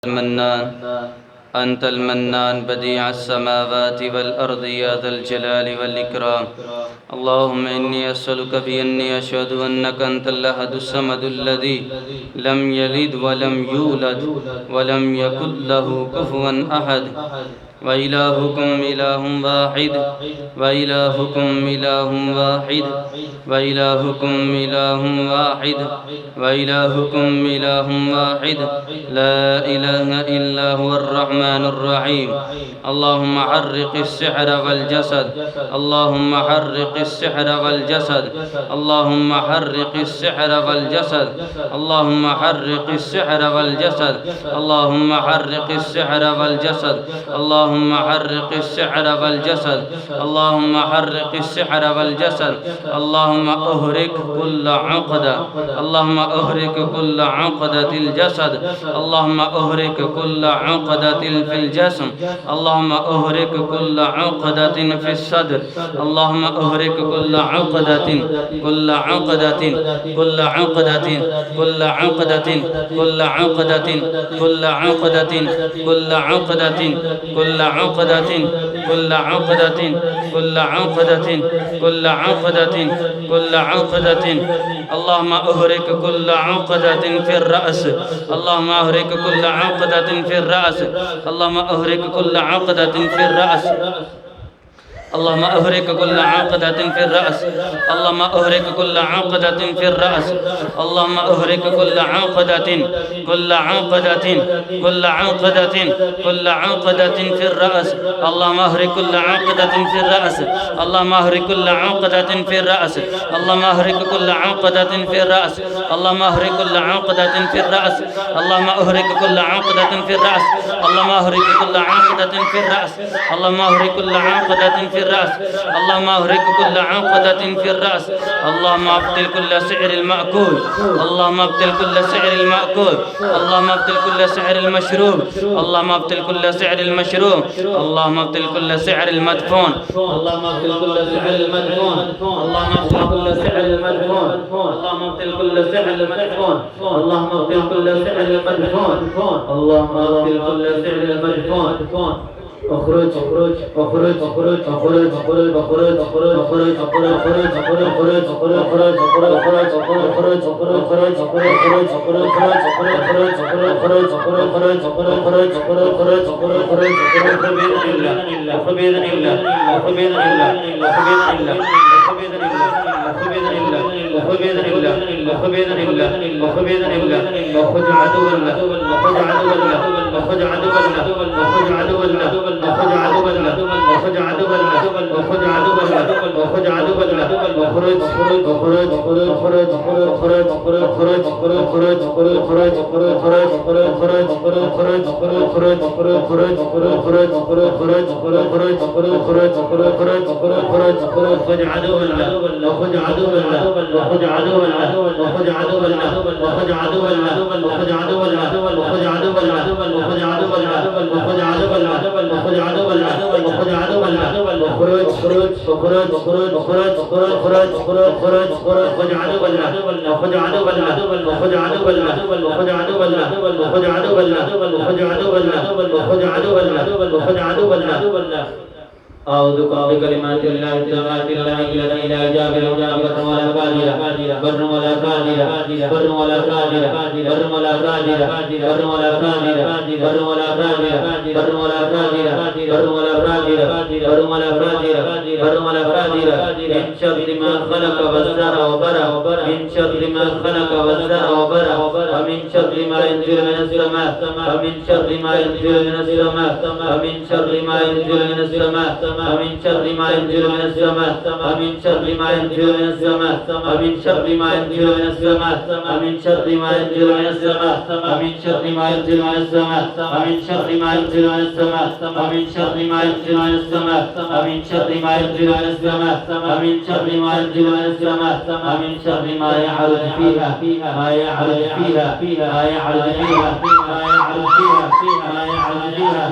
المنان أنت المنان بديع السماوات والأرض يا ذا الجلال والإكرام. اللهم إني أسألك بأني أشهد أنك أنت الأحد الصمد الذي لم يلد ولم يولد ولم يكن له كفوا أحد، وإلهكم إله واحد وإلهكم إله واحد وإلهكم إله واحد وإلهكم إله واحد، لا إله إلا هو الرحمن الرحيم. اللهم حرق السحر والجسد، اللهم حرق السحر والجسد، اللهم حرق السحر والجسد، اللهم حرق السحر والجسد، اللهم حرق السحر والجسد، اللهم حرق السحر والجسد، اللهم حرق السحر والجسد، اللهم أهرق كل عقدة، اللهم أهرق كل عقدة الجسد، اللهم أهرق كل عقدة في الجسم، اللهم أهرق كل عقدة في الصدر، اللهم أهرق كل عقدة كل عقدة كل عقدة كل عقدة كل عقدة كل عقدة كل عقدة كل عقدة كل عقدة كل عقدة كل عقدة كل عقدة. اللهم أهرق كل عقدة في الرأس، اللهم أهرق كل عقدة في الرأس، اللهم أهرق كل عقدة في الرأس، اللهم أهرق كل عقدة في الرأس، اللهم أهرق كل عقدة في الرأس، اللهم أهرق كل عقدة كل عقدة كل عقدة كل عقدة في الرأس، اللهم أهرق كل عقدة في الرأس، اللهم أهرق كل عقدة في الرأس، اللهم أهرق كل عقدة في الرأس، اللهم أهرق كل عقدة في الرأس، اللهم أهرق كل عقدة في الرأس، اللهم أهرق كل عقدة في الرأس، اللهم أهرق كل عقدة في الرأس، اللهم أهرق كل عقدة في الرأس، اللهم أبطل كل سحر المأكول، اللهم أبطل كل سحر المأكول، اللهم أبطل كل سحر المشروب، اللهم أبطل كل سحر المشروب، اللهم أبطل كل سحر المدفون، اللهم أبطل كل سحر المدفون، اللهم أبطل كل سحر المدفون، اللهم أبطل كل سحر المدفون، اللهم أبطل كل سحر المدفون، اللهم أبطل كل سحر المدفون. اخرج اخرج اخرج اخرج اخرج اخرج اخرج اخرج اخرج اخرج اخرج اخرج اخرج اخرج اخرج اخرج اخرج أعوذ بكلمات الله التامات التي لا جابر ولا قادر بر ولا قادر بر ولا قادر بر ولا قادر بر ولا قادر بر ولا قادر بر ولا قادر بر ولا قادر بر ولا قادر بر ولا قادر من شر ما خلق وزرع وبرع من شر ما خلق وزرع وبرع ومن شر ما ينزل من السماء ومن شر ما ينزل من السماء ومن شر ما ينزل من السماء ومن شر ما ينزل من السماء ومن شر ما ينزل من السماء ومن شر ما ينزل من السماء ومن شر ما ينزل من السماء ومن شر ما ينزل من السماء ومن شر ما ينزل من السماء ومن شر ما ينزل من السماء ومن شر ما ينزل من السماء ومن شر ما ينزل من السماء ومن شر ما يعرج فيها ما يعرج فيها ما يعرج فيها ما يعرج فيها ما يعرج فيها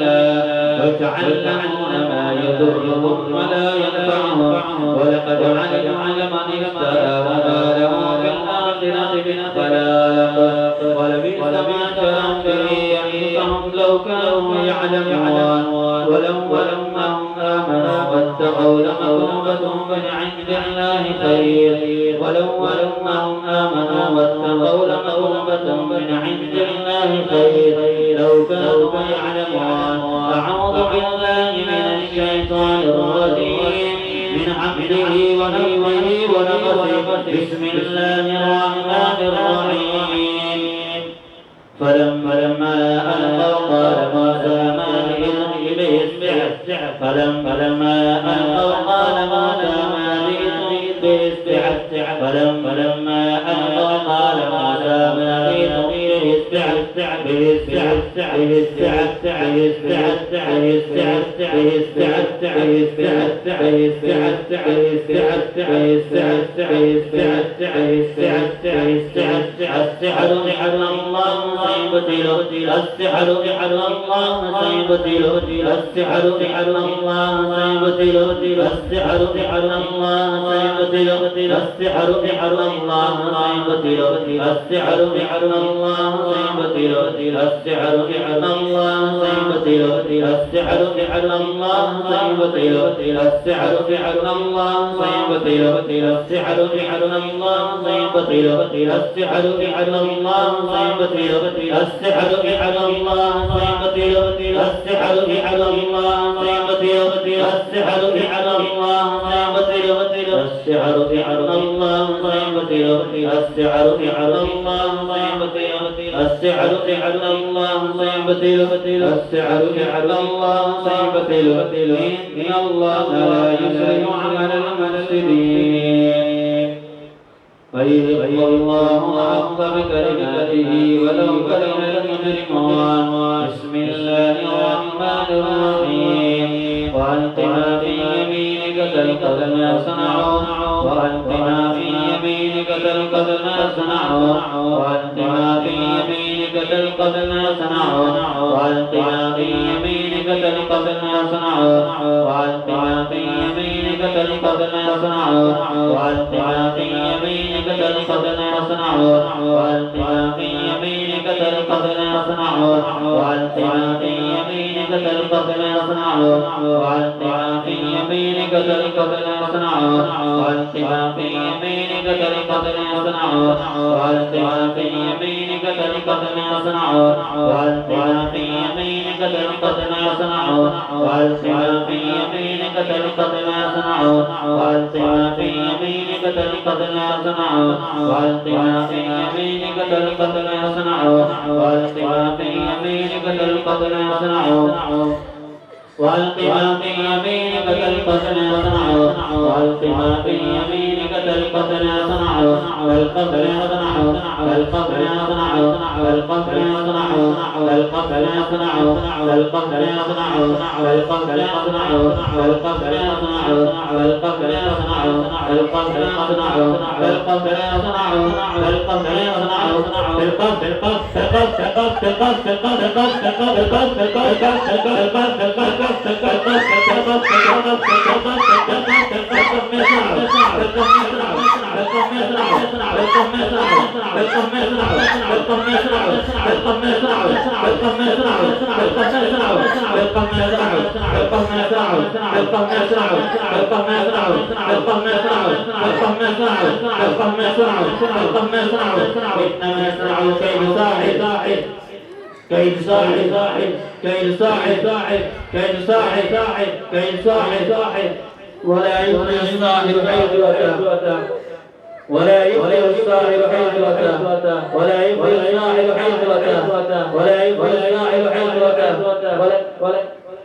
الله وتعلمون ما يضرهم ولا ينفعهم ولقد علموا لمن اشترى وما له في الآخرة من خلاق ولبئس ما شروا به أنفسهم لو كانوا يعلمون ولو أنهم آمنوا واتقوا لمثوبة من عند الله خير ولو أنهم آمنوا واتقوا لمثوبة من عند الله خير لو كانوا يعلمون أعوذ بالله من الشيطان الرجيم من حمده ونفخه ونفخه بسم الله الرحمن الرحيم فلما ألقوا قال موسى ما جئتم به السحر فلما ألقوا قال موسى ما جئتم به السحر فلما ألقوا قال موسى ما جئتم به إن الله لا يصلح عمل المفسدين ويحق الله الحق بكلماته ولو كره المجرمون بسم الله الرحمن الرحيم وألق ما في يمينك تلقف ما صنعوا وألق ما في يمينك تلقف ما صنعوا وألق ما في يمينك تلقف ما صنعوا وألق ما في يمينك تلقف ما صنعوا وألق ما في يمينك تلقف ما صنعوا وألق ما في يمينك تلقف ما صنعوا وألق ما في يمينك تلقف ما صنعوا وألق ما في يمينك تلقف ما صنعوا وألق ما في يمينك تلقف ما صنعوا وألق ما في يمينك تلقف ما صنعوا وألق ما في يمينك تلقف ما صنعوا وألق ما في يمينك تلقف ما صنعوا وألق ما في يمينك تلقف ما صنعوا وألق ما في يمينك تلقف ما صنعوا وألق ما في يمينك تلقف ما صنعوا وألق ما في يمينك تلقف ما صنعوا وألق ما في يمينك تلقف ما صنعوا وألق ما في يمينك تلقف ما صنعوا والقف ما صنعوا والقف ما صنعوا والقف ما صنعوا والقف ما صنعوا والقف ما صنعوا والقف ما صنعوا والقف ما صنعوا والقف ما صنعوا والقف ما صنعوا والقف ما صنعوا والقف ما صنعوا بالقف بالقف بالقف بالقف بالقف بالقف بالقف بالقف كيد صاحب كيد صاحب كيد صاحب كيد صاحب ولا يفلح الصاحب حيث أتى ولا يفلح الصاحب حيث أتى ولا يفلح الصاحب حيث أتى ولا يفلح الصاحب حيث أتى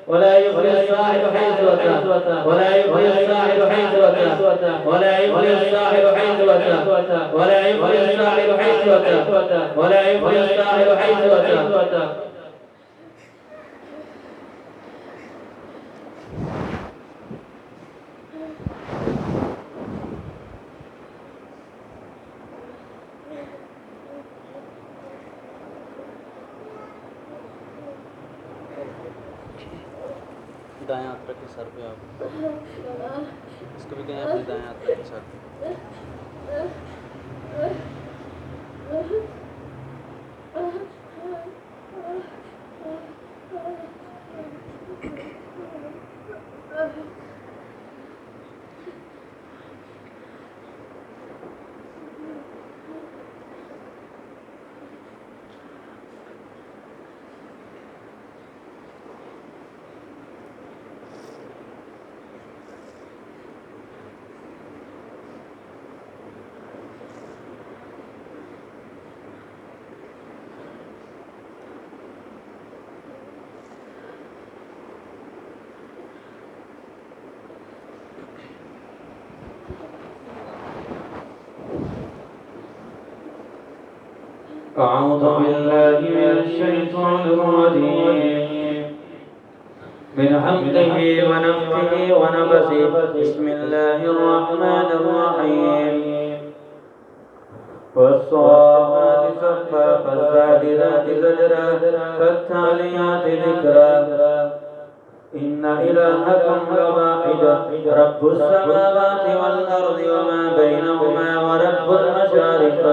ولا يفلح الصاحب حيث أتى ولا يفلح الصاحب حيث أتى ولا يفلح الصاحب حيث أتى ولا يفلح الصاحب حيث أتى ولا يفلح الصاحب حيث أتى दाएं हाथ रखिए सर पे आप, इसको भी कहें अपने दाएं हाथ रखिए सर पे। أعوذ بالله من الشيطان الرجيم من حمده ونفخه ونفسه بسم الله الرحمن الرحيم والصافات صفا فالزاجرات زجرا فالتاليات ذكرا إن إلهكم لواحد رب السماوات والأرض وما بينهما ورب المشارق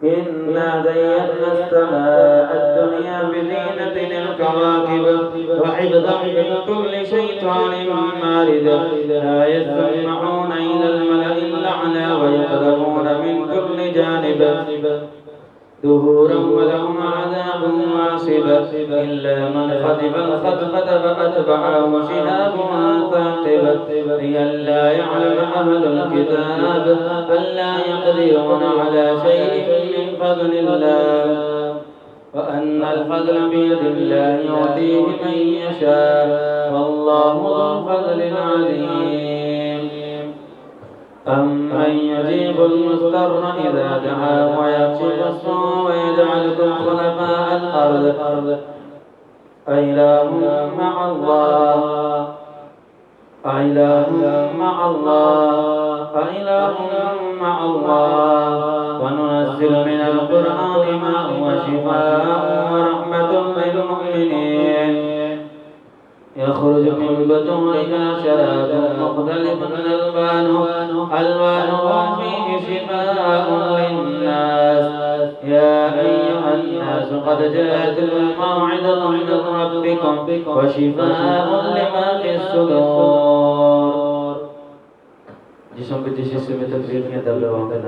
إنا زينا السماء الدنيا بزينة الكواكب وحفظا من كل شيطان مارد لا يسمعون إلى الملأ الأعلى ويقذفون من كل جانب دهورا ولهم عذاب واصب إلا من خطف الخطفة فأتبعه شهاب ثاقب لئلا يعلم أهل الكتاب ألا يقدرون على شيء من فضل الله وأن الفضل بيد الله يؤتيه من يشاء والله ذو الفضل العظيم أمن يجيب المضطر إذا دعاه ويكشف السوء ويجعلكم خلفاء الأرض أإله مع الله أإله مع الله أإله مع الله وننزل من القرآن ما هو شفاء ورحمة للمؤمنين يخرج من بطونها شراب مختلف ألوانه فيه شفاء للناس يا أيها الناس قد جاءتكم موعظة من ربكم وشفاء لما في الصدور जिसम के जिस हिस्से में तकलीफियां दब रहा होता है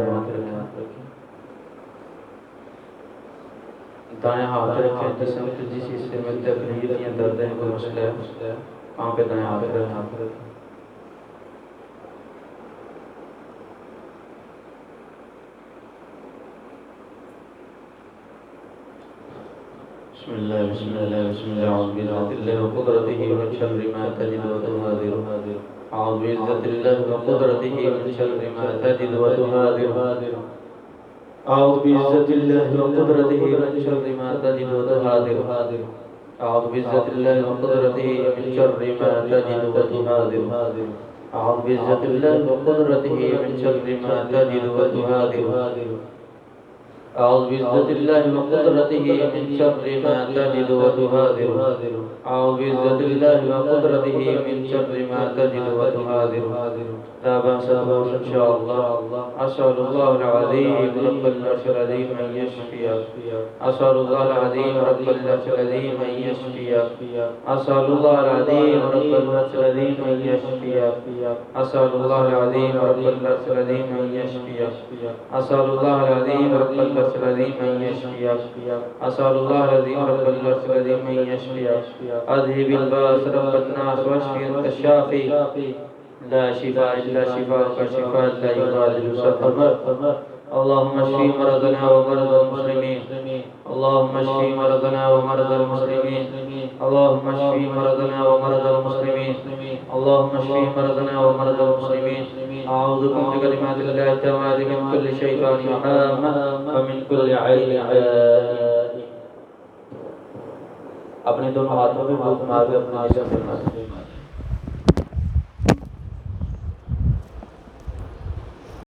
दाएं हाथ रखें जिसम के जिस हिस्से में तकलीफियां दर्द है कोई मसला है वहाँ पे दाएं हाथ रखें बिस्मिल्लाह बिस्मिल्लाह बिस्मिल्लाह अऊज़ु बिल्लाहि व क़ुदरतिही मिन शर्रि मा तजिदु व तुहादिरु अऊज़ु बिल्लाहि व क़ुदरतिही मिन शर्रि मा तजिदु व तुहादिरु अऊज़ु बिल्लाहि व क़ुदरतिही मिन शर्रि मा तजिदु व तुहादिरु अऊज़ु बिल्लाहि व क़ुदरतिही मिन शर्रि मा तजिदु व तुहादिरु अऊज़ु बिल्लाहि व क़ुदरतिही मिन शर्रि मा तजिदु व तुहादिरु أعوذ بعزة الله وقدرته من شر ما تجد وتهاذر أعوذ بعزة الله وقدرته من شر ما تجد وتهاذر لا بأس به إن شاء الله أسأل الله العظيم رب العرش العظيم أن يشفيك أسأل الله العظيم رب العرش العظيم أن يشفيك أسأل الله العظيم رب العرش العظيم أن يشفيك أسأل الله العظيم رب العرش العظيم أن يشفيك أسأل الله العظيم رب العرش العظيم أن يشفيك أسأل الله العظيم رب العرش العظيم أن يشفيك أذهب الباس رب الناس واشفي أنت الشافي لا شفاء إلا شفاءك شفاء لا يغادر سقما اللهم اشف مرضنا ومرضى المسلمين اللهم اشف مرضنا ومرضى المسلمين اللهم اشف مرضنا ومرضى المسلمين اللهم اشف مرضنا ومرضى المسلمين أعوذ بكلمات الله التامات من كل شيطان وهامة ومن كل عين جائع अपने दोनों हाथों में भूख मार के अपने जिस्म पे